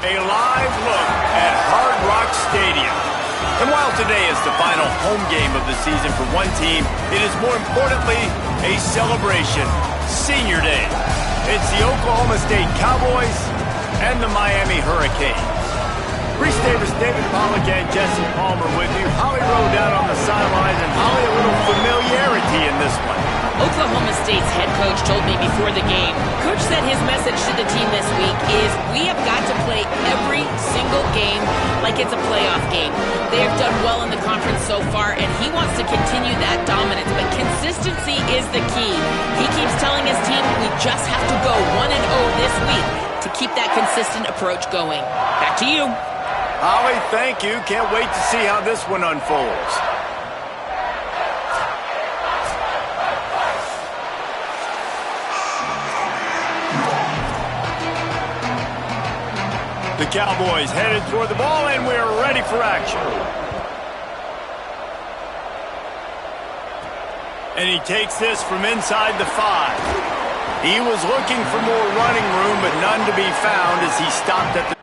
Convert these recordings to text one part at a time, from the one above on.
A live look at Hard Rock Stadium. And while today is the final home game of the season for one team, it is more importantly a celebration. Senior Day. It's the Oklahoma State Cowboys and the Miami Hurricanes. Reese Davis, David Pollack, and Jesse Palmer with you. Holly Rowe down on the sidelines, and Holly, a little familiarity in this one. Oklahoma State's head coach told me before the game, Coach said his message to the team this week is we have got to play every single game like it's a playoff game. They have done well in the conference so far, and he wants to continue that dominance, but consistency is the key. He keeps telling his team we just have to go 1-0 this week to keep that consistent approach going. Back to you. Holly, thank you. Can't wait to see how this one unfolds. The Cowboys headed toward the ball, and we're ready for action. And he takes this from inside the 5. He was looking for more running room, but none to be found as he stopped at the...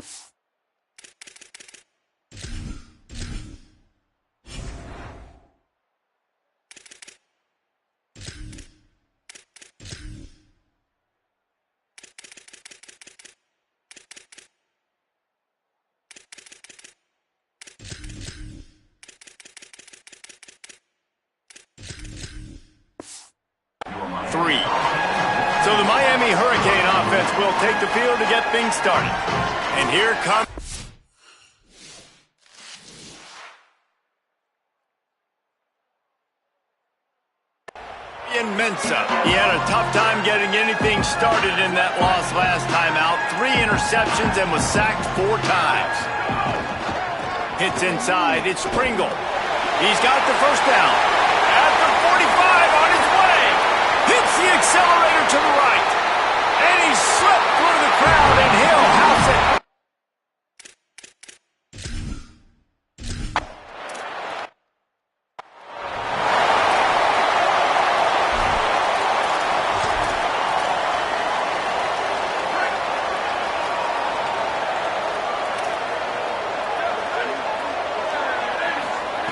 So the Miami Hurricane offense will take the field to get things started. And here comes... Mensah. He had a tough time getting anything started in that loss last time out. 3 interceptions and was sacked 4 times. Hits inside. It's Pringle. He's got the first down. At the 45 on his way. Hits the accelerator to the right. And he slipped through the crowd, and he'll house it.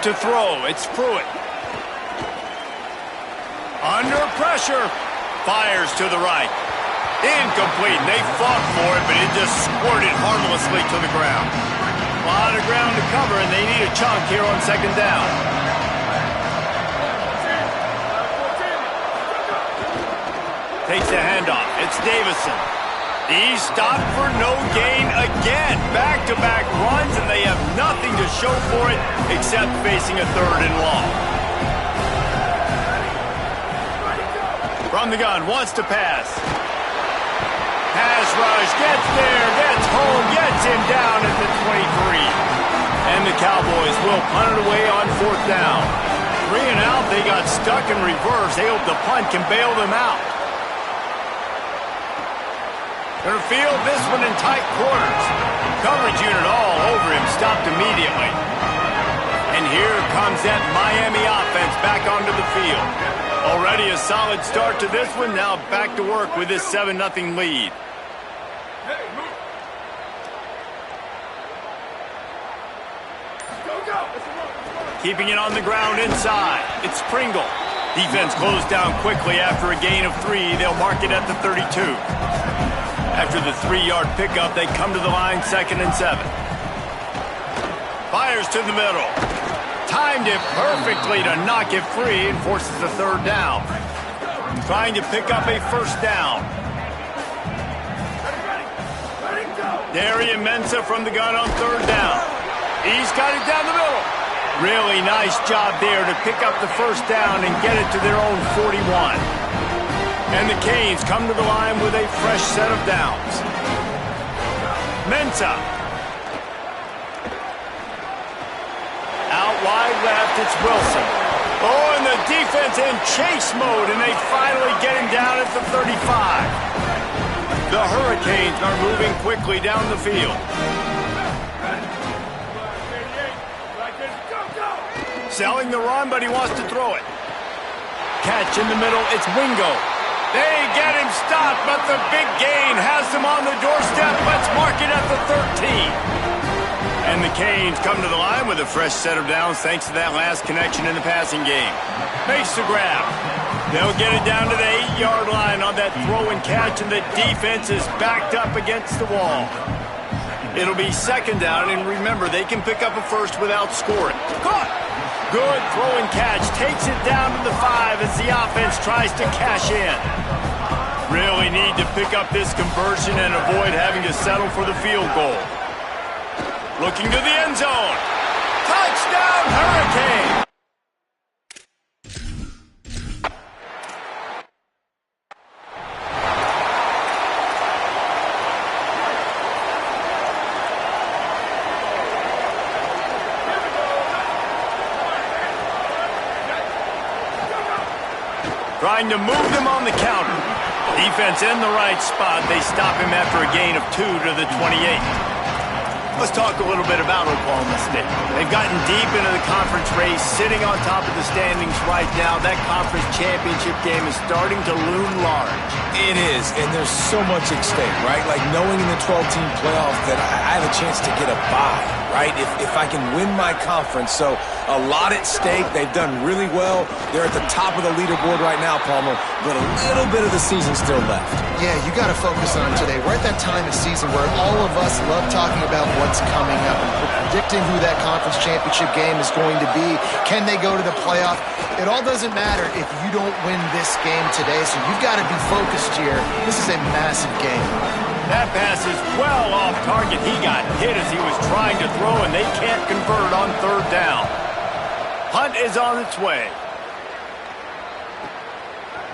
To throw, it's Pruitt. Under pressure, fires to the right. Incomplete. They fought for it, but it just squirted harmlessly to the ground. A lot of ground to cover, and they need a chunk here on second down. Takes the handoff. It's Davison. He's stopped for no gain again. Back-to-back runs, and they have nothing to show for it except facing a 3rd and long. From the gun, wants to pass. Pass rush, gets there, gets home, gets him down at the 23. And the Cowboys will punt it away on 4th down. 3 and out, they got stuck in reverse. They hope the punt can bail them out. They'll field this one in tight quarters. Coverage unit all over him, stopped immediately. And here comes that Miami offense back onto the field. Already a solid start to this one, now back to work with this 7-0 lead. Keeping it on the ground inside, it's Pringle. Defense closed down quickly after a gain of 3. They'll mark it at the 32. After the 3-yard pickup, they come to the line 2nd and 7. Fires to the middle. Timed it perfectly to knock it free and forces the 3rd down. Trying to pick up a 1st down. Darian Mensah from the gun on 3rd down. He's got it down the middle. Really nice job there to pick up the 1st down and get it to their own 41. And the Canes come to the line with a fresh set of downs. Mensah. Out wide left, it's Wilson. Oh, and the defense in chase mode, and they finally get him down at the 35. The Hurricanes are moving quickly down the field. Selling the run, but he wants to throw it. catch in the middle. It's Wingo. They get him stopped, but the big gain has them on the doorstep. Let's mark it at the 13. And the Canes come to the line with a fresh set of downs thanks to that last connection in the passing game. Makes the grab. They'll get it down to the 8-yard line on that throw and catch, and the defense is backed up against the wall. It'll be second down, and remember, they can pick up a first without scoring. Caught! Good throw and catch. Takes it down to the 5 as the offense tries to cash in. Really need to pick up this conversion and avoid having to settle for the field goal. Looking to the end zone. Touchdown, Hurricane! Trying to move them on the counter. Defense in the right spot. They stop him after a gain of 2 to the 28. Let's talk a little bit about Oklahoma State. They've gotten deep into the conference race, sitting on top of the standings right now. That conference championship game is starting to loom large. It is, and there's so much at stake, right? Like knowing in the 12-team playoff that I have a chance to get a bye, right? If I can win my conference. So a lot at stake. They've done really well. They're at the top of the leaderboard right now, Palmer, but a little bit of the season still left. Yeah, you got to focus on today. We're at that time of season where all of us love talking about what's coming up and predicting who that conference championship game is going to be. Can they go to the playoff? It all doesn't matter if you don't win this game today, so you've got to be focused here. This is a massive game. That pass is well off target. He got hit as he was trying to throw, and they can't convert on third down. Hunt is on its way.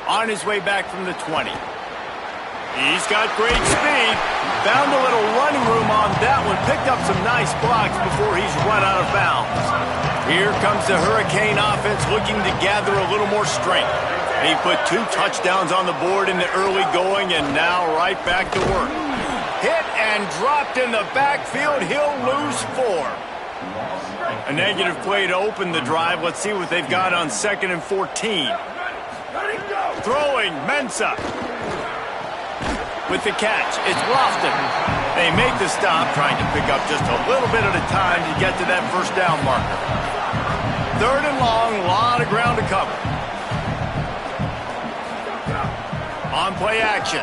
On his way back from the 20. He's got great speed. Found a little running room on that one. Picked up some nice blocks before he's run out of bounds. Here comes the Hurricane offense looking to gather a little more strength. He put 2 touchdowns on the board in the early going and now right back to work. Hit and dropped in the backfield. He'll lose 4. A negative play to open the drive. Let's see what they've got on 2nd and 14. Throwing, Mensah. With the catch, it's Lofton. They make the stop, trying to pick up just a little bit at a time to get to that first down marker. 3rd and long, a lot of ground to cover. On play action.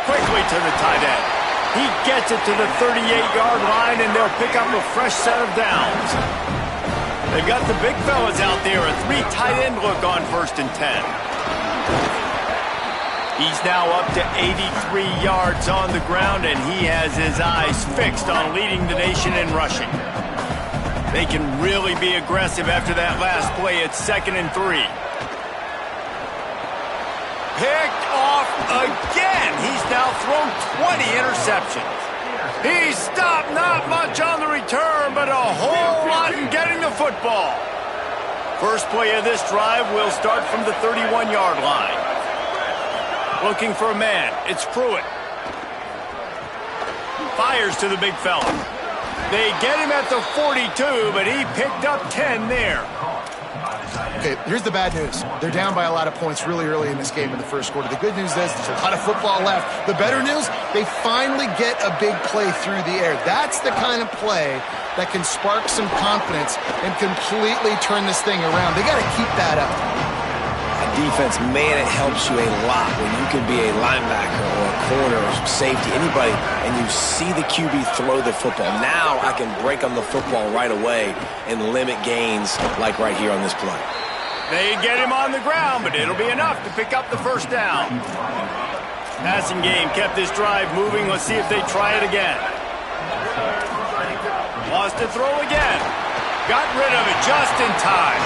Quickly to the tight end. He gets it to the 38-yard line, and they'll pick up a fresh set of downs. They've got the big fellas out there, a 3 tight end look on 1st and 10. He's now up to 83 yards on the ground, and he has his eyes fixed on leading the nation in rushing. They can really be aggressive after that last play. It's 2nd and 3. Picked off again. He's now thrown 20 interceptions. He's stopped not much on the return, but a whole lot in getting the football. First play of this drive will start from the 31-yard line. Looking for a man. It's Pruitt. Fires to the big fella. They get him at the 42, but he picked up 10 there. Okay, here's the bad news. They're down by a lot of points really early in this game in the first quarter. The good news is there's a lot of football left. The better news, they finally get a big play through the air. That's the kind of play that can spark some confidence and completely turn this thing around. They got to keep that up. Defense, man, it helps you a lot when you can be a linebacker or a corner or safety, anybody, and you see the QB throw the football. Now I can break on the football right away and limit gains like right here on this play. They get him on the ground, but it'll be enough to pick up the first down. Passing game kept this drive moving. Let's see if they try it again. Lost to throw again. Got rid of it just in time.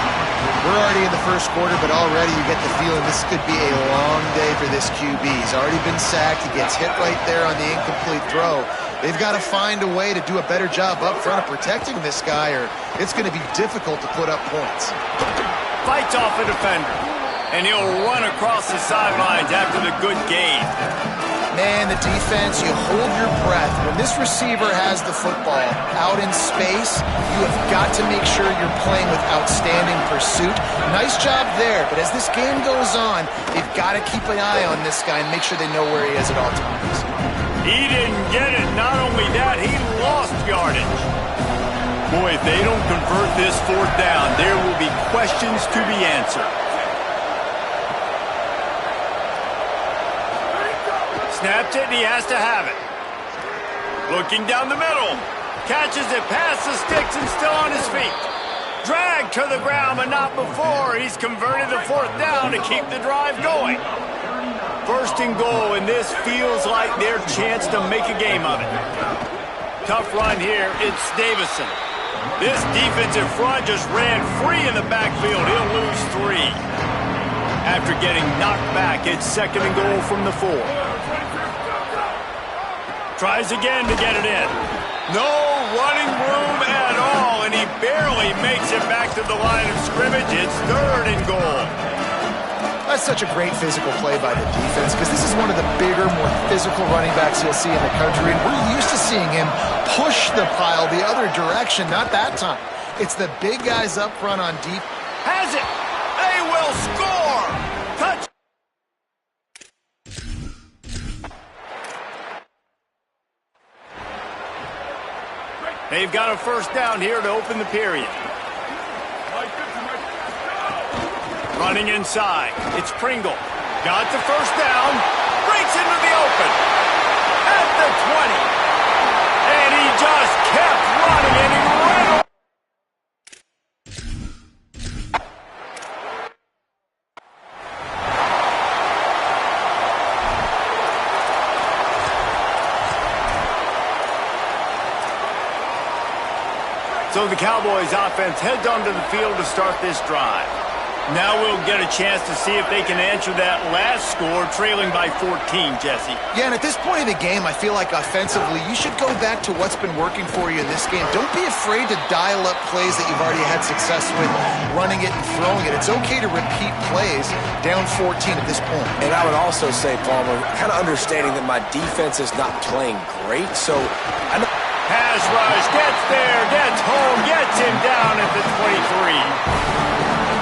We're already in the first quarter, but already you get the feeling this could be a long day for this QB. He's already been sacked. He gets hit right there on the incomplete throw. They've got to find a way to do a better job up front of protecting this guy, or it's going to be difficult to put up points. Fights off a defender, and he'll run across the sidelines after the good gain. Man, the defense, you hold your breath. When this receiver has the football out in space, you have got to make sure you're playing with outstanding pursuit. Nice job there, but as this game goes on, they've got to keep an eye on this guy and make sure they know where he is at all times. He didn't get it. Not only that, he lost yardage. Boy, if they don't convert this fourth down, there will be questions to be answered. Snaps it, and he has to have it. Looking down the middle. Catches it past the sticks and still on his feet. Dragged to the ground, but not before. He's converted the fourth down to keep the drive going. First and goal, and this feels like their chance to make a game of it. Tough run here. It's Davison. This defensive front just ran free in the backfield. He'll lose 3. After getting knocked back, it's second and goal from the 4. Tries again to get it in. No running room at all, and he barely makes it back to the line of scrimmage. It's third and goal. That's such a great physical play by the defense because this is one of the bigger, more physical running backs you'll see in the country, and we're used to seeing him push the pile the other direction. Not that time. It's the big guys up front on deep. Has it. They will score. Touch. They've got a first down here to open the period. Running inside. It's Pringle. Got the first down. Breaks into the open. At the 20. And he just kept running, and he ran over. So the Cowboys offense heads onto the field to start this drive. Now we'll get a chance to see if they can answer that last score, trailing by 14, Jesse. Yeah, and at this point in the game, I feel like offensively, you should go back to what's been working for you in this game. Don't be afraid to dial up plays that you've already had success with, running it and throwing it. It's okay to repeat plays down 14 at this point. And I would also say, Palmer, kind of understanding that my defense is not playing great, so I know. Pass rush, gets there, gets home, gets him down at the 23.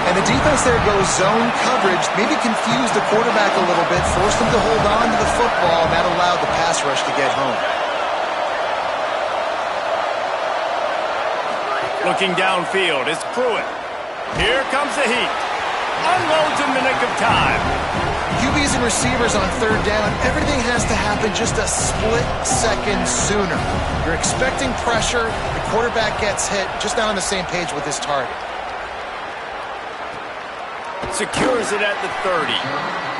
And the defense there goes zone coverage, maybe confused the quarterback a little bit, forced him to hold on to the football, and that allowed the pass rush to get home. Looking downfield, it's Pruitt. Here comes the heat. Unloads in the nick of time. QBs and receivers on third down, everything has to happen just a split second sooner. You're expecting pressure, the quarterback gets hit, just not on the same page with his target. Secures it at the 30.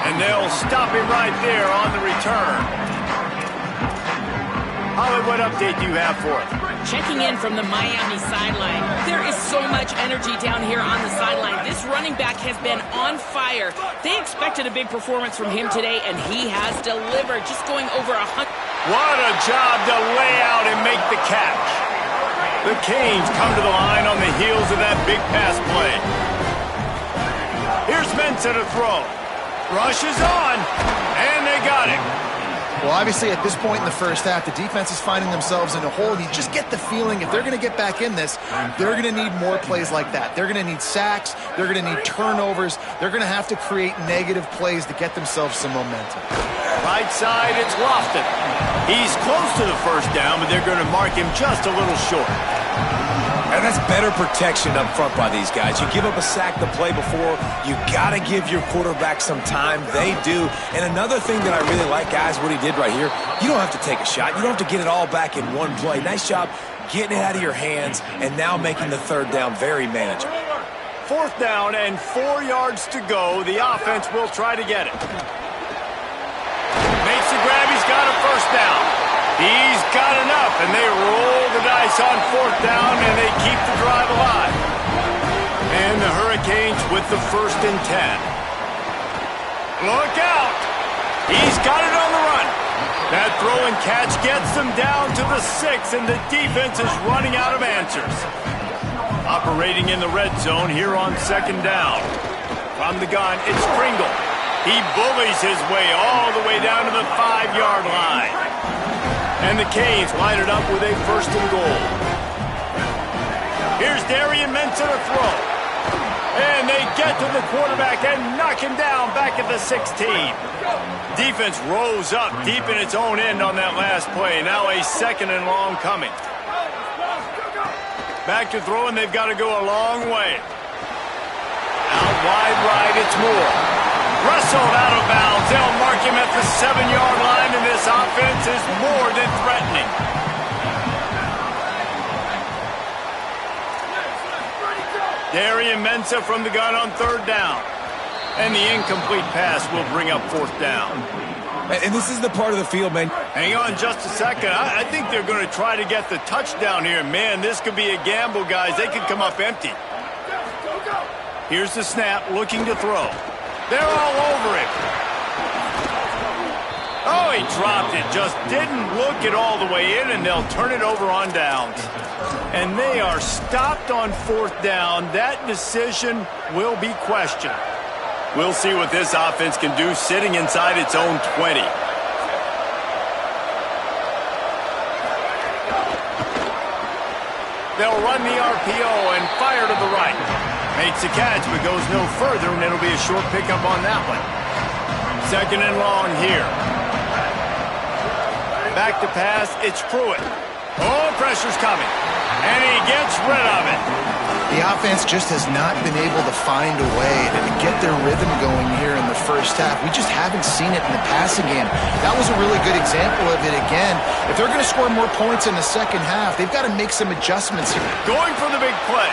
And they'll stop him right there on the return. Holly, what update do you have for us? Checking in from the Miami sideline. There is so much energy down here on the sideline. This running back has been on fire. They expected a big performance from him today, and he has delivered, just going over 100. What a job to lay out and make the catch. The Canes come to the line on the heels of that big pass play. Here's Mensah to throw. Rushes on, and they got him. Well, obviously, at this point in the first half, the defense is finding themselves in a hole. You just get the feeling if they're going to get back in this, they're going to need more plays like that. They're going to need sacks. They're going to need turnovers. They're going to have to create negative plays to get themselves some momentum. Right side, it's Lofton. He's close to the first down, but they're going to mark him just a little short. And that's better protection up front by these guys. You give up a sack the play before, you got to give your quarterback some time. They do. And another thing that I really like, guys, what he did right here, you don't have to take a shot. You don't have to get it all back in one play. Nice job getting it out of your hands and now making the third down very manageable. Fourth down and 4 yards to go. The offense will try to get it. Makes the grab. He's got a first down. He's got enough, and they roll the dice on fourth down, and they keep the drive alive. And the Hurricanes with the 1st and 10. Look out! He's got it on the run. That throw and catch gets them down to the 6, and the defense is running out of answers. Operating in the red zone here on 2nd down. From the gun, it's Pringle. He bullies his way all the way down to the 5-yard line. And the Canes line it up with a 1st and goal. Here's Darian Mensah to throw. And they get to the quarterback and knock him down back at the 16. Defense rose up deep in its own end on that last play. Now a 2nd and long coming. Back to throw, and they've got to go a long way. Out wide right, it's Moore. Wrestled out of bounds. They'll mark him at the 7-yard line, and this offense is more than threatening. Darian Mensah from the gun on 3rd down. And the incomplete pass will bring up 4th down. And this is the part of the field, man. Hang on just a second. I think they're going to try to get the touchdown here. Man, this could be a gamble, guys. They could come up empty. Here's the snap, looking to throw. They're all over him. Oh, he dropped it. Just didn't look it all the way in, and they'll turn it over on downs. And they are stopped on 4th down. That decision will be questioned. We'll see what this offense can do sitting inside its own 20. They'll run the RPO and fire to the right. Makes a catch, but goes no further, and it'll be a short pickup on that one. 2nd and long here. Back to pass, it's Pruitt. Oh, pressure's coming. And he gets rid of it. The offense just has not been able to find a way to get their rhythm going here in the first half. We just haven't seen it in the passing game. That was a really good example of it again. If they're going to score more points in the second half, they've got to make some adjustments here. Going for the big play.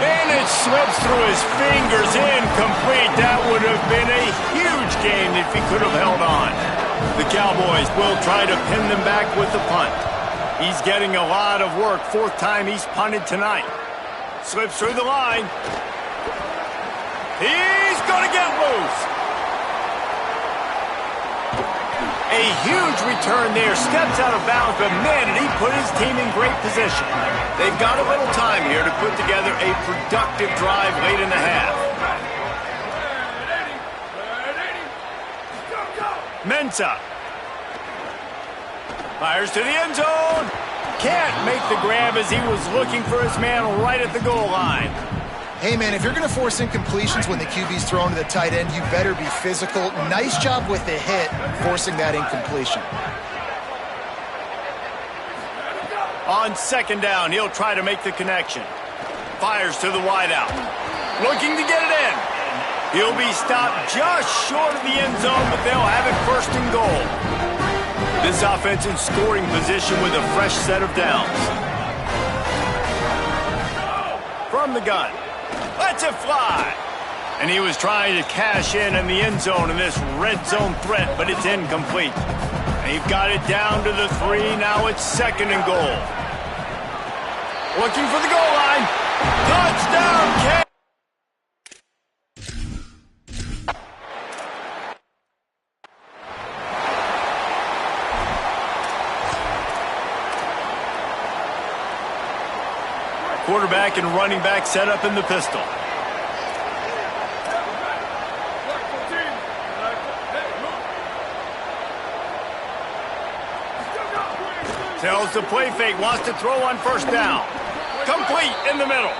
And it slips through his fingers, incomplete. That would have been a huge gain if he could have held on. The Cowboys will try to pin them back with the punt. He's getting a lot of work. 4th time he's punted tonight. Slips through the line. He's going to get loose. A huge return there. Steps out of bounds, but man, did he put his team in great position. They've got a little time here to put together a productive drive late in the half. Mensah. Fires to the end zone. Can't make the grab as he was looking for his man right at the goal line. Hey, man, if you're going to force incompletions when the QB's thrown to the tight end, you better be physical. Nice job with the hit, forcing that incompletion. On 2nd down, he'll try to make the connection. Fires to the wideout. Looking to get it in. He'll be stopped just short of the end zone, but they'll have it 1st and goal. This offense in scoring position with a fresh set of downs. From the gun. Lets it fly. And he was trying to cash in the end zone in this red zone threat, but it's incomplete. They've got it down to the 3. Now it's 2nd and goal. Looking for the goal line. Touchdown, Canes! Quarterback and running back set up in the pistol. Tells the play fake, wants to throw on 1st down. Complete in the middle.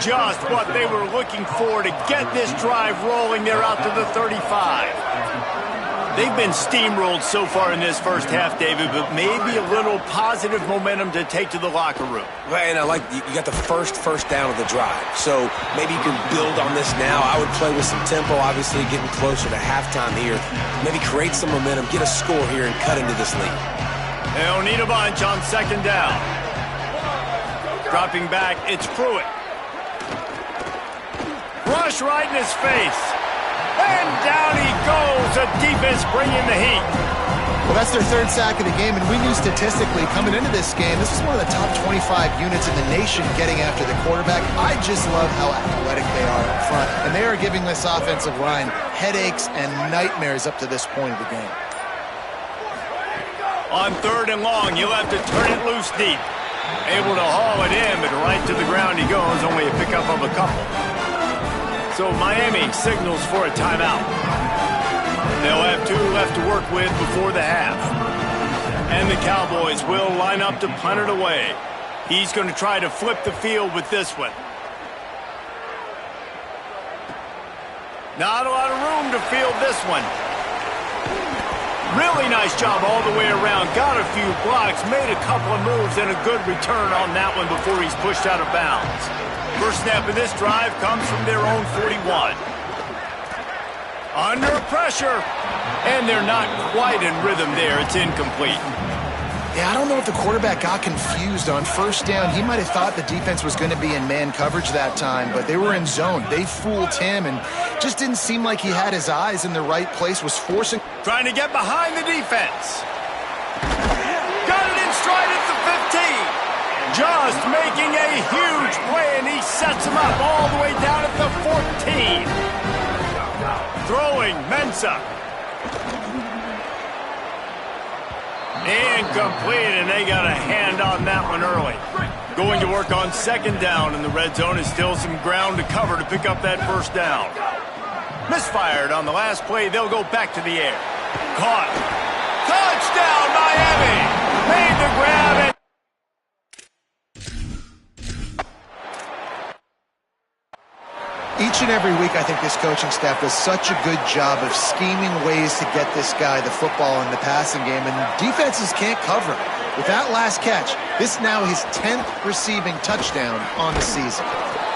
Just what they were looking for to get this drive rolling. They're out to the 35. They've been steamrolled so far in this first half, David, but maybe a little positive momentum to take to the locker room. Right, and I like you got the first down of the drive. So maybe you can build on this now. I would play with some tempo, obviously getting closer to halftime here. Maybe create some momentum, get a score here, and cut into this lead. They'll need a bunch on 2nd down. Dropping back, it's Pruitt. Rush right in his face. And down he goes. The defense bringing the heat. Well, that's their 3rd sack of the game, and we knew statistically coming into this game, this is one of the top 25 units in the nation getting after the quarterback. I just love how athletic they are up front, and they are giving this offensive line headaches and nightmares up to this point of the game. On 3rd and long, you'll have to turn it loose deep. Able to haul it in, but right to the ground he goes, only a pickup of a couple. So Miami signals for a timeout. They'll have 2 left to work with before the half. And the Cowboys will line up to punt it away. He's going to try to flip the field with this one. Not a lot of room to field this one. Really nice job all the way around. Got a few blocks, made a couple of moves, and a good return on that one before he's pushed out of bounds. First snap of this drive comes from their own 41. Under pressure. And they're not quite in rhythm there. It's incomplete. Yeah, I don't know if the quarterback got confused on first down. He might have thought the defense was going to be in man coverage that time, but they were in zone. They fooled him and just didn't seem like he had his eyes in the right place, was forcing... Trying to get behind the defense. Got it in stride at the 15. Just making a huge play, and he sets him up all the way down at the 14. Throwing Mensah. Incomplete, and they got a hand on that one early. Going to work on second down, and the red zone is still some ground to cover to pick up that first down. Misfired on the last play. They'll go back to the air. Caught. Touchdown, Miami! Made the grab and... Each and every week, I think this coaching staff does such a good job of scheming ways to get this guy the football in the passing game, and defenses can't cover him. With that last catch, this is now his 10th receiving touchdown on the season.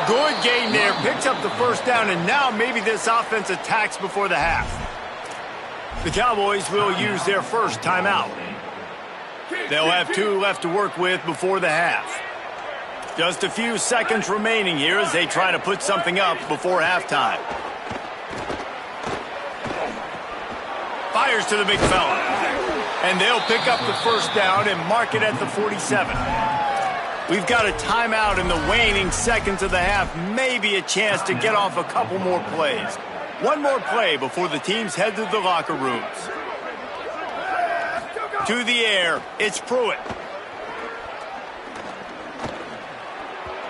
Good game there. Picks up the first down, and now maybe this offense attacks before the half. The Cowboys will use their first timeout. They'll have 2 left to work with before the half. Just a few seconds remaining here as they try to put something up before halftime. Fires to the big fella. And they'll pick up the first down and mark it at the 47. We've got a timeout in the waning seconds of the half. Maybe a chance to get off a couple more plays. One more play before the teams head to the locker rooms. To the air, it's Pruitt.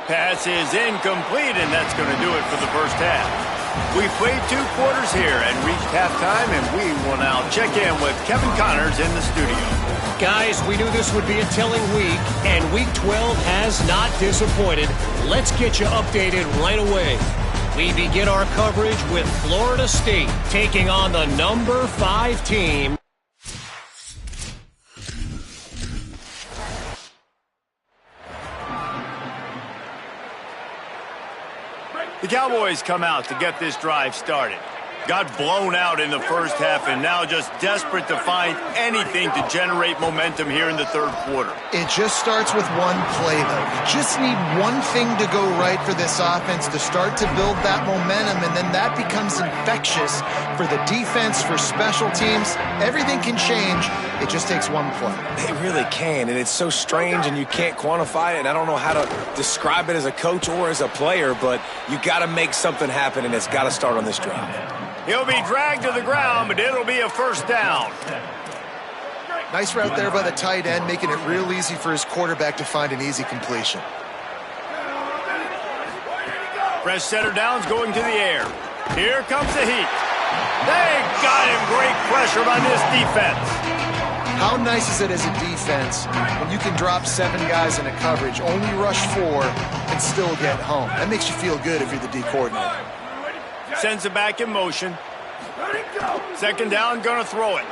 Pass is incomplete, and that's going to do it for the first half. We've played 2 quarters here and reached halftime, and we will now check in with Kevin Connors in the studio. Guys, we knew this would be a telling week, and Week 12 has not disappointed. Let's get you updated right away. We begin our coverage with Florida State taking on the number 5 team. The Cowboys come out to get this drive started. Got blown out in the first half and now just desperate to find anything to generate momentum here in the third quarter. It just starts with one play, though. You just need one thing to go right for this offense to start to build that momentum, and then that becomes infectious for the defense, for special teams. Everything can change. It just takes one play. It really can, and it's so strange, and you can't quantify it, and I don't know how to describe it as a coach or as a player, but you got to make something happen, and it's got to start on this drive. He'll be dragged to the ground, but it'll be a first down. Nice route there by the tight end, making it real easy for his quarterback to find an easy completion. Fresh setter downs going to the air. Here comes the heat. They got him. Great pressure by this defense. How nice is it as a defense when you can drop 7 guys in a coverage, only rush 4, and still get home? That makes you feel good if you're the D coordinator. Sends it back in motion. Second down, gonna throw it.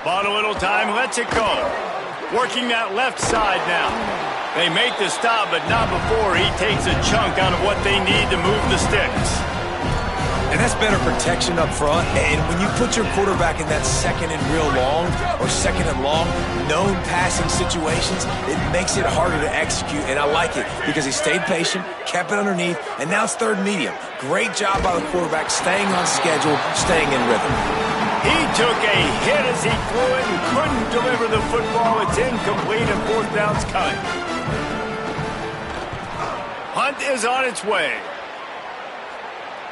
Bought a little time, lets it go. Working that left side now. They make the stop, but not before he takes a chunk out of what they need to move the sticks. And that's better protection up front. And when you put your quarterback in that second and real long or second and long known passing situations, it makes it harder to execute. And I like it because he stayed patient, kept it underneath, and now it's third medium. Great job by the quarterback staying on schedule, staying in rhythm. He took a hit as he threw it and couldn't deliver the football. It's incomplete and fourth down's cut. Hunt is on its way.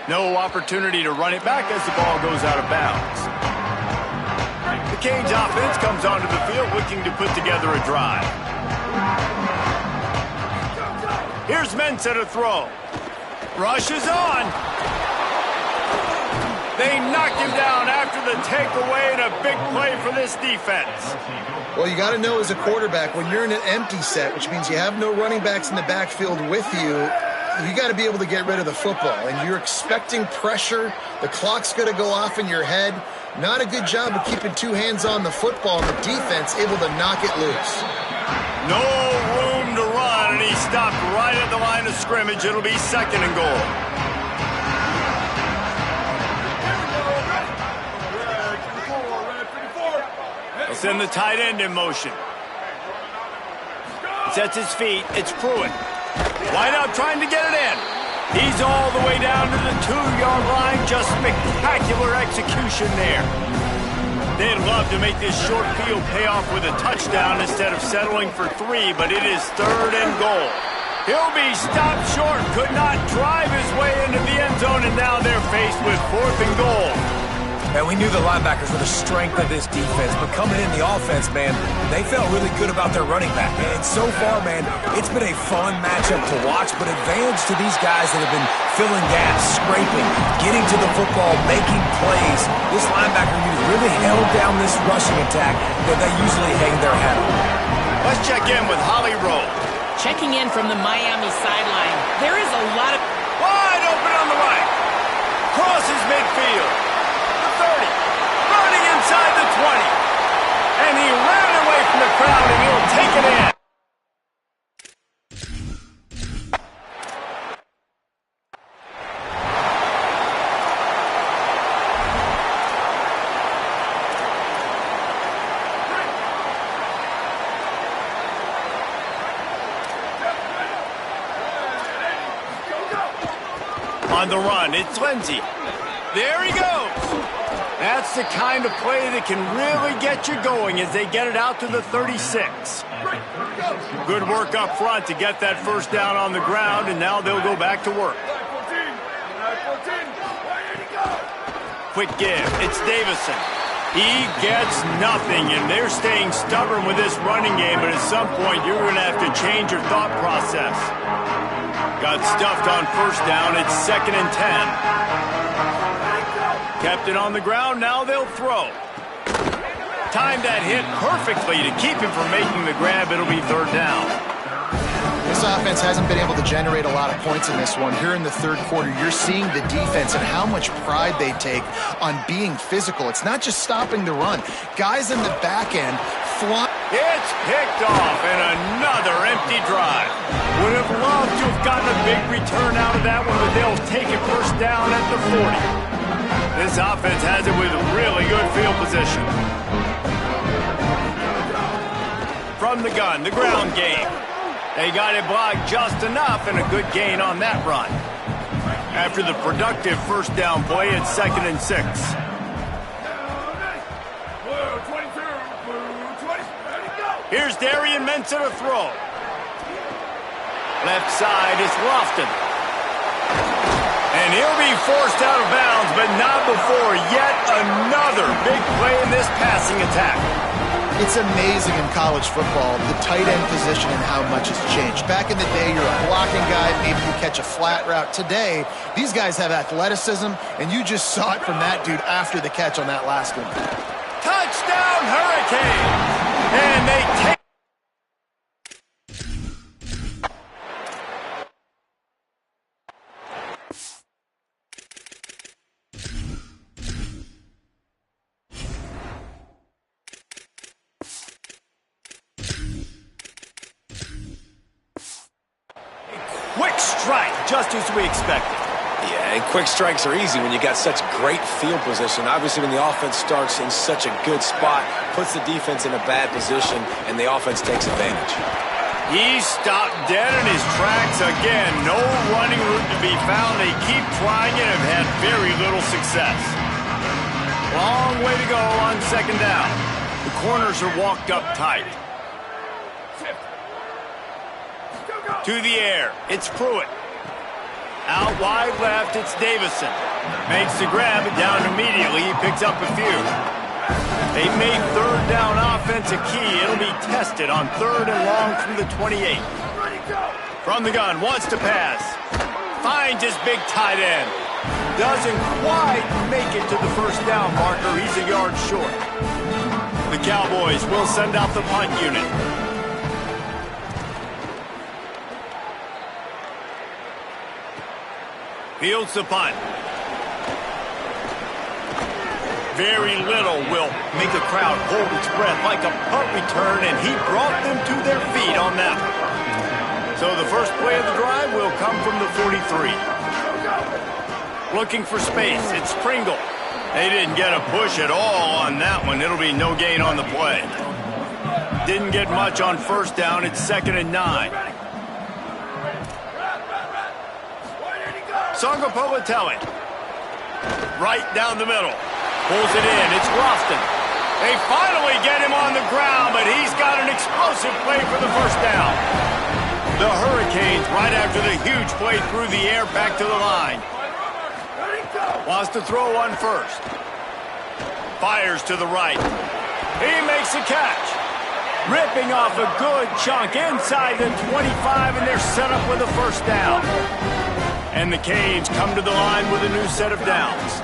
No opportunity to run it back as the ball goes out of bounds. The Canes offense comes onto the field looking to put together a drive. Here's Mensah to throw. Rush is on. They knocked him down after the takeaway, and a big play for this defense. Well, you got to know as a quarterback, when you're in an empty set, which means you have no running backs in the backfield with you, you got to be able to get rid of the football. And you're expecting pressure. The clock's going to go off in your head. Not a good job of keeping two hands on the football, and the defense able to knock it loose. No room to run, and he stopped right at the line of scrimmage. It'll be 2nd and goal. He'll send the tight end in motion. Sets his feet. It's Pruitt. Wide out trying to get it in. He's all the way down to the 2-yard line. Just spectacular execution there. They'd love to make this short field pay off with a touchdown instead of settling for 3, but it is 3rd and goal. He'll be stopped short. Could not drive his way into the end zone, and now they're faced with 4th and goal. Man, we knew the linebackers were the strength of this defense, but coming in the offense, man, they felt really good about their running back. And so far, man, it's been a fun matchup to watch, but advantage to these guys that have been filling gaps, scraping, getting to the football, making plays. This linebacker unit really held down this rushing attack that they usually hang their hat on. Let's check in with Holly Rowe. Checking in from the Miami sideline. There is a lot of... Wide open on the right. Crosses midfield. 30, running inside the 20, and he ran away from the crowd, and he'll take it in. On the run, it's Lindsey. There he goes. That's the kind of play that can really get you going as they get it out to the 36. Good work up front to get that first down on the ground, and now they'll go back to work. Quick give. It's Davison. He gets nothing, and they're staying stubborn with this running game, but at some point you're going to have to change your thought process. Got stuffed on first down. It's 2nd and 10. Kept it on the ground, now they'll throw. Timed that hit perfectly to keep him from making the grab. It'll be 3rd down. This offense hasn't been able to generate a lot of points in this one. Here in the 3rd quarter, you're seeing the defense and how much pride they take on being physical. It's not just stopping the run. Guys in the back end fly. It's picked off, and another empty drive. Would have loved to have gotten a big return out of that one, but they'll take it first down at the 40. This offense has it with really good field position. From the gun, the ground game. They got it blocked just enough, and a good gain on that run. After the productive first down play, it's 2nd and 6. Here's Darian Mensah to throw. Left side is Lofton. And he'll be forced out of bounds, but not before yet another big play in this passing attack. It's amazing in college football, the tight end position and how much has changed. Back in the day, you're a blocking guy, maybe you catch a flat route. Today, these guys have athleticism, and you just saw it from that dude after the catch on that last one. Touchdown, Hurricanes! And they take... Quick strike, just as we expected. Yeah, and quick strikes are easy when you got such great field position. Obviously, when the offense starts in such a good spot, puts the defense in a bad position, and the offense takes advantage. He stopped dead in his tracks again. No running route to be found. They keep trying it and have had very little success. Long way to go on 2nd down. The corners are walked up tight. To the air, it's Pruitt. Out wide left, it's Davison. Makes the grab, down immediately. He picks up a few. They made 3rd down offense a key. It'll be tested on 3rd and long from the 28. From the gun, wants to pass. Finds his big tight end. Doesn't quite make it to the first down marker. He's a yard short. The Cowboys will send out the punt unit. Fields the punt. Very little will make a crowd hold its breath like a punt return, and he brought them to their feet on that one. So the first play of the drive will come from the 43. Looking for space, it's Pringle. They didn't get a push at all on that one. It'll be no gain on the play. Didn't get much on first down. It's 2nd and 9. Sangapolatelli. Right down the middle. Pulls it in. It's Lofton. They finally get him on the ground, but he's got an explosive play for the first down. The Hurricanes, right after the huge play through the air, back to the line. Wants to throw on first. Fires to the right. He makes a catch. Ripping off a good chunk inside the 25, and they're set up with a first down. And the Canes come to the line with a new set of downs.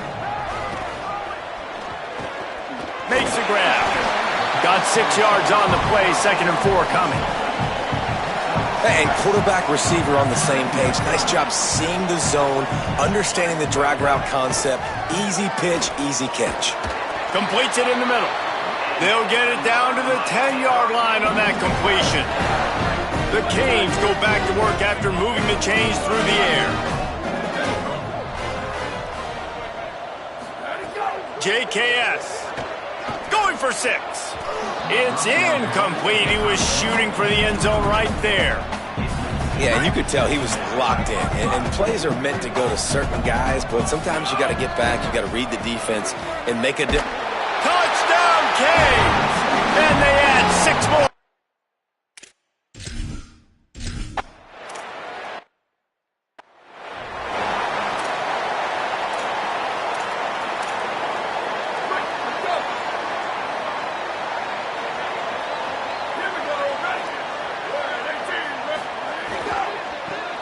Makes a grab. Got 6 yards on the play, 2nd and 4 coming. And quarterback, receiver on the same page. Nice job seeing the zone, understanding the drag route concept. Easy pitch, easy catch. Completes it in the middle. They'll get it down to the 10-yard line on that completion. The Canes go back to work after moving the chains through the air. JKS going for 6. It's incomplete. He was shooting for the end zone right there. Yeah, and you could tell he was locked in. And plays are meant to go to certain guys, but sometimes you got to get back, you got to read the defense and make a difference. Touchdown, Canes! And they add 6 more.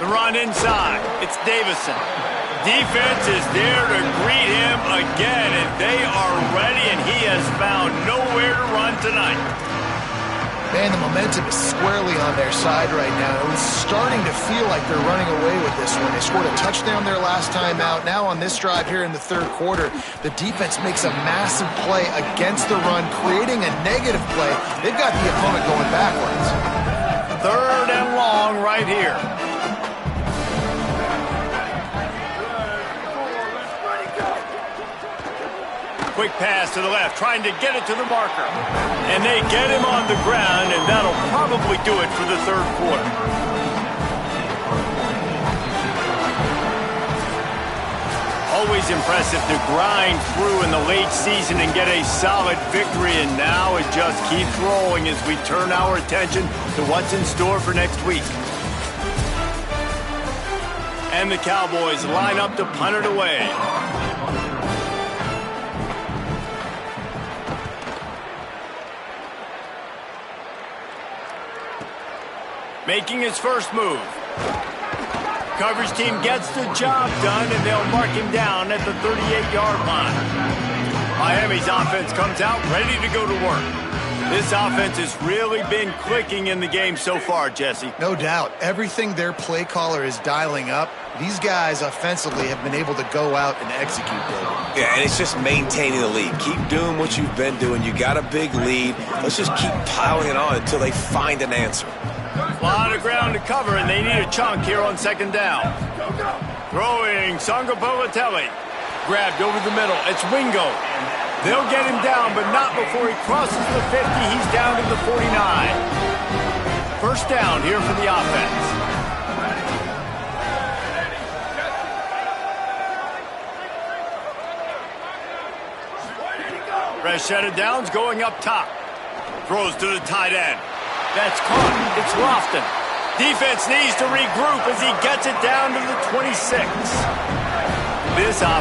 The run inside. It's Davison. Defense is there to greet him again, and they are ready, and he has found nowhere to run tonight. Man, the momentum is squarely on their side right now. It was starting to feel like they're running away with this one. They scored a touchdown their last time out. Now on this drive here in the 3rd quarter, the defense makes a massive play against the run, creating a negative play. They've got the opponent going backwards. 3rd and long right here. Quick pass to the left, trying to get it to the marker. And they get him on the ground, and that'll probably do it for the 3rd quarter. Always impressive to grind through in the late season and get a solid victory, and now it just keeps rolling as we turn our attention to what's in store for next week. And the Cowboys line up to punt it away. Making his first move. Coverage team gets the job done, and they'll mark him down at the 38-yard line. Miami's offense comes out ready to go to work. This offense has really been clicking in the game so far, Jesse. No doubt. Everything their play caller is dialing up, these guys offensively have been able to go out and execute, David. Yeah, and it's just maintaining the lead. Keep doing what you've been doing. You got a big lead. Let's just keep piling it on until they find an answer. A lot of ground to cover, and they need a chunk here on 2nd down. Throwing Sangapolatelli. Grabbed over the middle. It's Wingo. They'll get him down, but not before he crosses the 50. He's down to the 49. First down here for the offense. Fresh set of downs going up top. Throws to the tight end. That's caught. It's Lofton. Defense needs to regroup as he gets it down to the 26. This offense